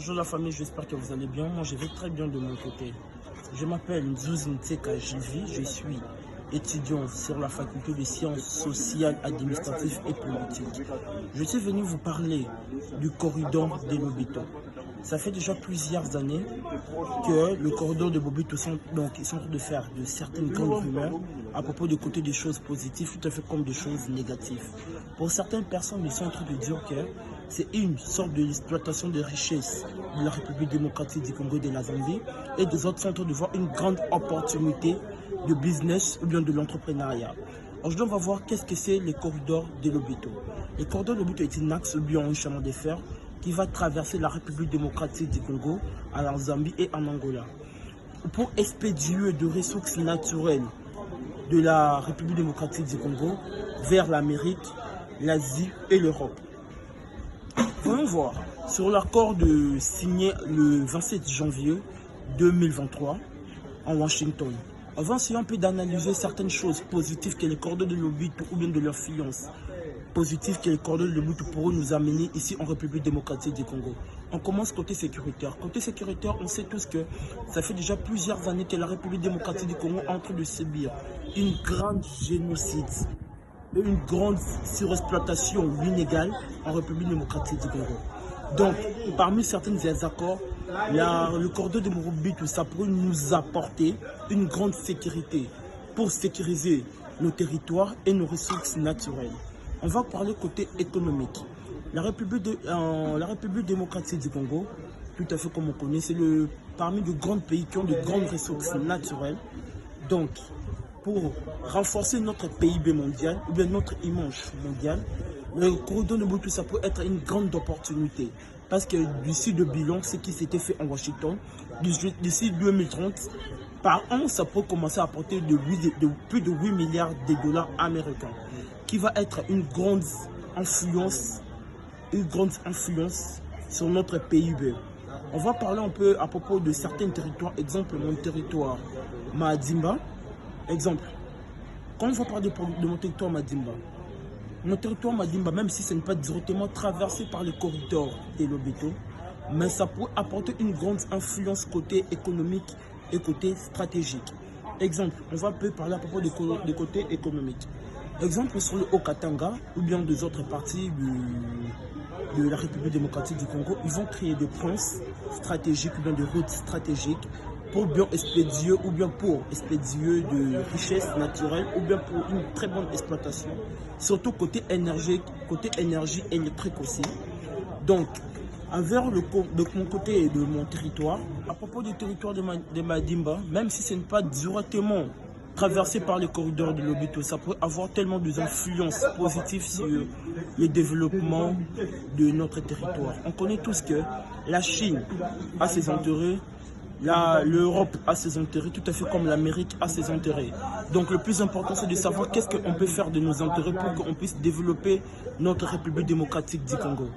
bonjour la famille, j'espère que vous allez bien. Moi je vais très bien de mon côté. Je m'appelle Nzuzi Nteka Jivi, je suis étudiant sur la faculté de sciences sociales, administratives et politiques. Je suis venu vous parler du corridor de Lobito. Ça fait déjà plusieurs années que le corridor de Lobito sont en train de faire de certaines grandes rumeurs à propos de côté des choses positives, tout à fait comme des choses négatives. Pour certaines personnes, ils sont en train de dire que c'est une sorte de l'exploitation des richesses de la République démocratique du Congo et de la Zambie, et des autres sont en train de voir une grande opportunité de business ou bien de l'entrepreneuriat. Aujourd'hui, on va voir qu'est-ce que c'est le corridor de Lobito. Le corridor de Lobito est un axe ou bien un chemin de fer qui va traverser la République démocratique du Congo, à la Zambie et en Angola. Pour expédier de ressources naturelles de la République démocratique du Congo vers l'Amérique, l'Asie et l'Europe. Voyons voir sur l'accord signé le 27 janvier 2023 en Washington. Avant, essayons un peu d'analyser certaines choses positives que les corridors de Lobito ou bien de leur fiance positif que les corridors de Lobito pourront nous amener ici en République démocratique du Congo. On commence côté sécuritaire. Côté sécuritaire, on sait tous que ça fait déjà plusieurs années que la République démocratique du Congo est en train de subir une grande génocide, une grande surexploitation inégale en République démocratique du Congo. Donc, parmi certains des accords, le corridor de Lobito, ça pourrait nous apporter une grande sécurité pour sécuriser nos territoires et nos ressources naturelles. On va parler côté économique. La République démocratique du Congo, tout à fait comme on connaît, c'est parmi de grands pays qui ont de grandes ressources naturelles. Donc, pour renforcer notre PIB mondial, ou bien notre image mondiale, le corridor de Lobito, ça peut être une grande opportunité. Parce que d'ici le bilan, ce qui s'était fait en Washington, d'ici 2030, par an, ça peut commencer à apporter plus de 8 milliards de dollars américains, qui va être une grande influence sur notre PIB. On va parler un peu à propos de certains territoires. Exemple, mon territoire Madimba. Exemple, quand on va parler de mon territoire Madimba, même si ce n'est pas directement traversé par le corridor de Lobito, mais ça peut apporter une grande influence côté économique et côté stratégique. Exemple, on va un peu parler à propos du côté économique. Exemple, sur le Haut-Katanga ou bien des autres parties de la République démocratique du Congo, ils vont créer des ponts stratégiques ou bien des routes stratégiques pour bien expédier ou bien pour expédier de richesses naturelles ou bien pour une très bonne exploitation, surtout côté énergie électrique aussi. Donc, envers mon côté de mon territoire, à propos du territoire de Madimba, même si ce n'est pas directement traversé par les corridors de Lobito, ça peut avoir tellement d'influences positives sur le développement de notre territoire. On connaît tous que la Chine a ses intérêts, l'Europe a ses intérêts, tout à fait comme l'Amérique a ses intérêts. Donc le plus important, c'est de savoir qu'est-ce qu'on peut faire de nos intérêts pour qu'on puisse développer notre République démocratique du Congo.